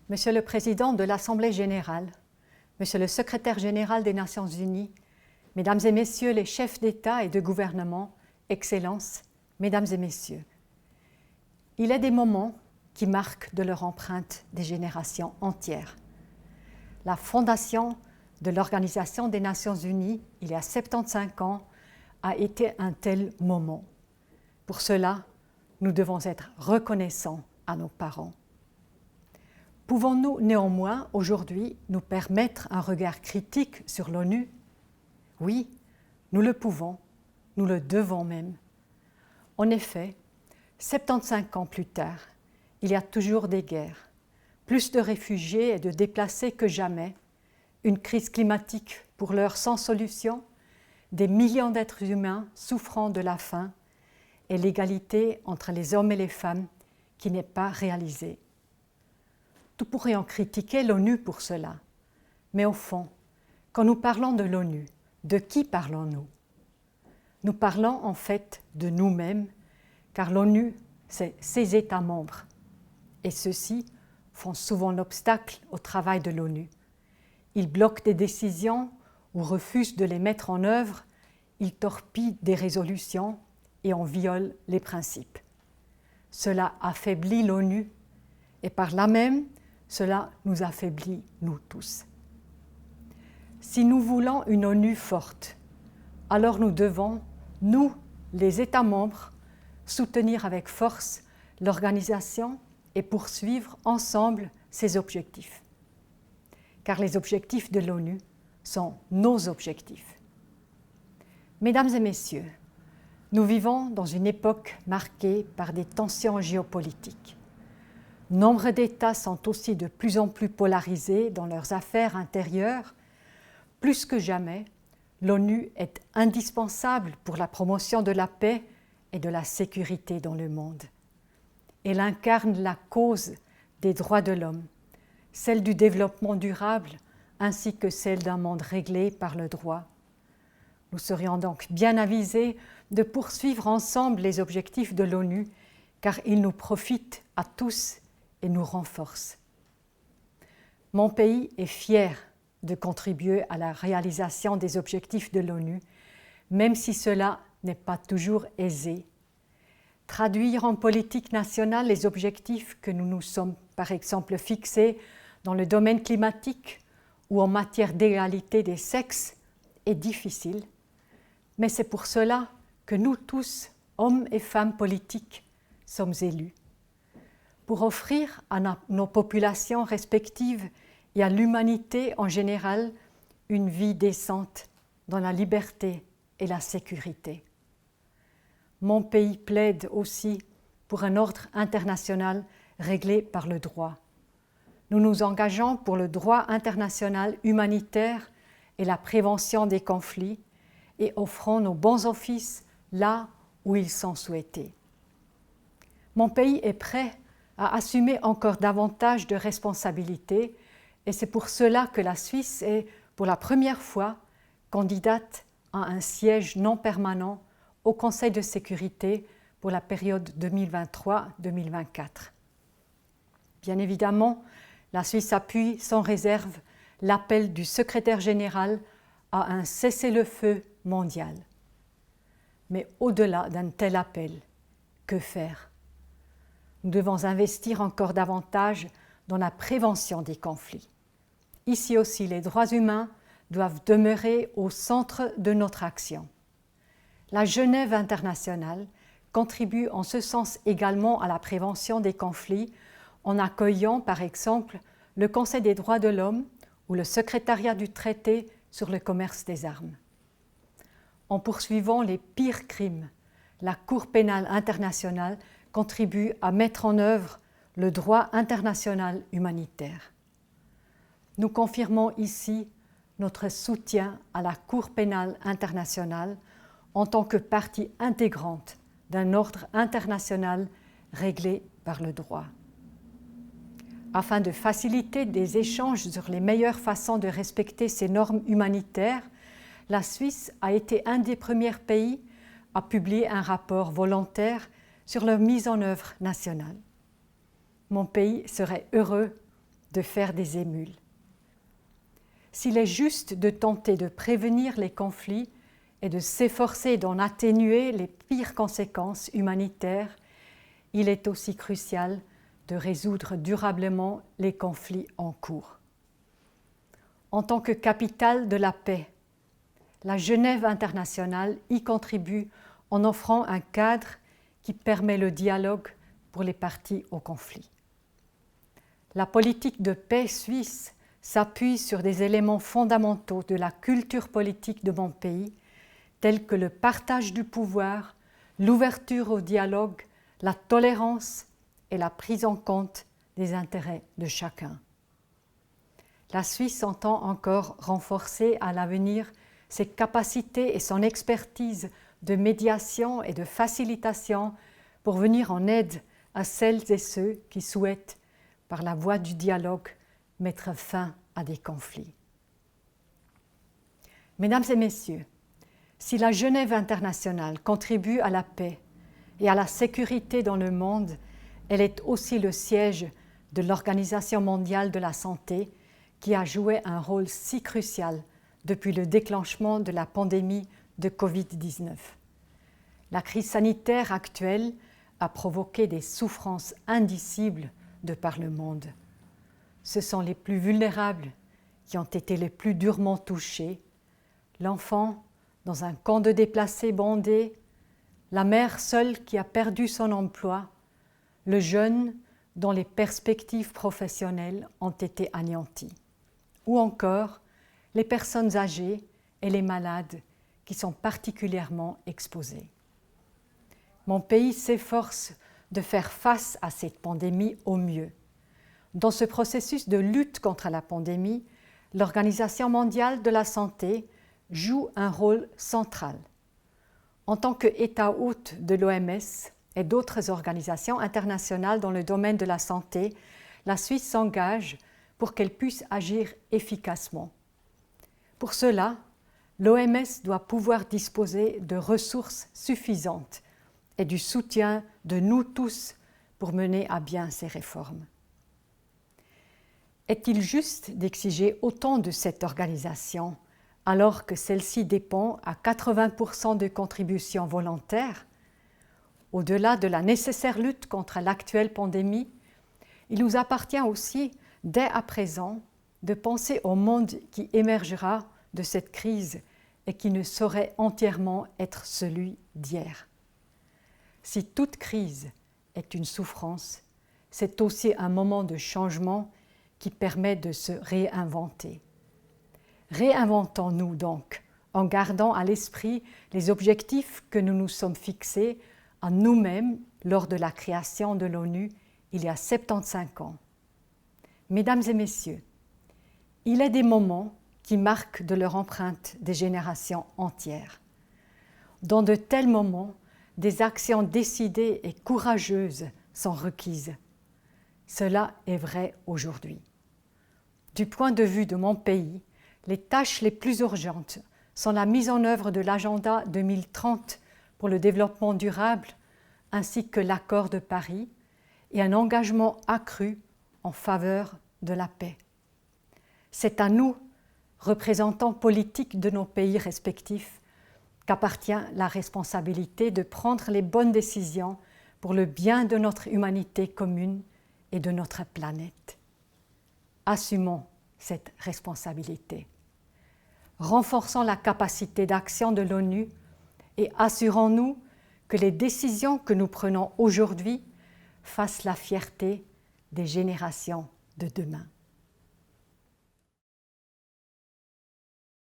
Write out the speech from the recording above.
Monsieur le Président de l'Assemblée générale, Monsieur le Secrétaire général des Nations unies, Mesdames et Messieurs les chefs d'État et de gouvernement, Excellences, Mesdames et Messieurs, il est des moments qui marquent de leur empreinte des générations entières. La fondation de l'Organisation des Nations unies, il y a 75 ans, a été un tel moment. Pour cela, nous devons être reconnaissants à nos parents. Pouvons-nous néanmoins aujourd'hui nous permettre un regard critique sur l'ONU? Oui, nous le pouvons, nous le devons même. En effet, 75 ans plus tard, il y a toujours des guerres, plus de réfugiés et de déplacés que jamais, une crise climatique pour l'heure sans solution, des millions d'êtres humains souffrant de la faim et l'égalité entre les hommes et les femmes qui n'est pas réalisée. Nous pourrions critiquer l'ONU pour cela, mais au fond, quand nous parlons de l'ONU, de qui parlons-nous? Nous parlons en fait de nous-mêmes, car l'ONU, c'est ses États membres, et ceux-ci font souvent l'obstacle au travail de l'ONU. Ils bloquent des décisions ou refusent de les mettre en œuvre, ils torpillent des résolutions et en violent les principes. Cela affaiblit l'ONU et par là même, cela nous affaiblit, nous tous. Si nous voulons une ONU forte, alors nous devons, nous, les États membres, soutenir avec force l'organisation et poursuivre ensemble ses objectifs. Car les objectifs de l'ONU sont nos objectifs. Mesdames et messieurs, nous vivons dans une époque marquée par des tensions géopolitiques. Nombre d'États sont aussi de plus en plus polarisés dans leurs affaires intérieures. Plus que jamais, l'ONU est indispensable pour la promotion de la paix et de la sécurité dans le monde. Elle incarne la cause des droits de l'homme, celle du développement durable ainsi que celle d'un monde réglé par le droit. Nous serions donc bien avisés de poursuivre ensemble les objectifs de l'ONU car ils nous profitent à tous et nous renforcent. Mon pays est fier de contribuer à la réalisation des objectifs de l'ONU, même si cela n'est pas toujours aisé. Traduire en politique nationale les objectifs que nous nous sommes par exemple fixés dans le domaine climatique ou en matière d'égalité des sexes est difficile, mais c'est pour cela que nous tous, hommes et femmes politiques, sommes élus. Pour offrir à nos populations respectives et à l'humanité en général une vie décente dans la liberté et la sécurité. Mon pays plaide aussi pour un ordre international réglé par le droit. Nous nous engageons pour le droit international humanitaire et la prévention des conflits et offrons nos bons offices là où ils sont souhaités. Mon pays est prêt à assumer encore davantage de responsabilités et c'est pour cela que la Suisse est, pour la première fois, candidate à un siège non permanent au Conseil de sécurité pour la période 2023-2024. Bien évidemment, la Suisse appuie sans réserve l'appel du secrétaire général à un cessez-le-feu mondial. Mais au-delà d'un tel appel, que faire? Nous devons investir encore davantage dans la prévention des conflits. Ici aussi, les droits humains doivent demeurer au centre de notre action. La Genève internationale contribue en ce sens également à la prévention des conflits en accueillant par exemple le Conseil des droits de l'homme ou le secrétariat du traité sur le commerce des armes. En poursuivant les pires crimes, la Cour pénale internationale contribue à mettre en œuvre le droit international humanitaire. Nous confirmons ici notre soutien à la Cour pénale internationale en tant que partie intégrante d'un ordre international réglé par le droit. Afin de faciliter des échanges sur les meilleures façons de respecter ces normes humanitaires, la Suisse a été un des premiers pays à publier un rapport volontaire sur leur mise en œuvre nationale. Mon pays serait heureux de faire des émules. S'il est juste de tenter de prévenir les conflits et de s'efforcer d'en atténuer les pires conséquences humanitaires, il est aussi crucial de résoudre durablement les conflits en cours. En tant que capitale de la paix, la Genève internationale y contribue en offrant un cadre qui permet le dialogue pour les parties au conflit. La politique de paix suisse s'appuie sur des éléments fondamentaux de la culture politique de mon pays, tels que le partage du pouvoir, l'ouverture au dialogue, la tolérance et la prise en compte des intérêts de chacun. La Suisse entend encore renforcer à l'avenir ses capacités et son expertise de médiation et de facilitation pour venir en aide à celles et ceux qui souhaitent, par la voie du dialogue, mettre fin à des conflits. Mesdames et messieurs, si la Genève internationale contribue à la paix et à la sécurité dans le monde, elle est aussi le siège de l'Organisation mondiale de la santé qui a joué un rôle si crucial depuis le déclenchement de la pandémie de Covid-19. La crise sanitaire actuelle a provoqué des souffrances indicibles de par le monde. Ce sont les plus vulnérables qui ont été les plus durement touchés, l'enfant dans un camp de déplacés bondé, la mère seule qui a perdu son emploi, le jeune dont les perspectives professionnelles ont été anéanties, ou encore les personnes âgées et les malades qui sont particulièrement exposés. Mon pays s'efforce de faire face à cette pandémie au mieux. Dans ce processus de lutte contre la pandémie, l'Organisation mondiale de la santé joue un rôle central. En tant qu'État hôte de l'OMS et d'autres organisations internationales dans le domaine de la santé, la Suisse s'engage pour qu'elle puisse agir efficacement. Pour cela, l'OMS doit pouvoir disposer de ressources suffisantes et du soutien de nous tous pour mener à bien ces réformes. Est-il juste d'exiger autant de cette organisation alors que celle-ci dépend à 80% de contributions volontaires? Au-delà de la nécessaire lutte contre l'actuelle pandémie, il nous appartient aussi, dès à présent, de penser au monde qui émergera de cette crise et qui ne saurait entièrement être celui d'hier. Si toute crise est une souffrance, c'est aussi un moment de changement qui permet de se réinventer. Réinventons-nous donc en gardant à l'esprit les objectifs que nous nous sommes fixés à nous-mêmes lors de la création de l'ONU il y a 75 ans. Mesdames et messieurs, il est des moments qui marquent de leur empreinte des générations entières. Dans de tels moments, des actions décidées et courageuses sont requises. Cela est vrai aujourd'hui. Du point de vue de mon pays, les tâches les plus urgentes sont la mise en œuvre de l'agenda 2030 pour le développement durable ainsi que l'accord de Paris et un engagement accru en faveur de la paix. C'est à nous, représentants politiques de nos pays respectifs, qu'appartient la responsabilité de prendre les bonnes décisions pour le bien de notre humanité commune et de notre planète. Assumons cette responsabilité. Renforçons la capacité d'action de l'ONU et assurons-nous que les décisions que nous prenons aujourd'hui fassent la fierté des générations de demain.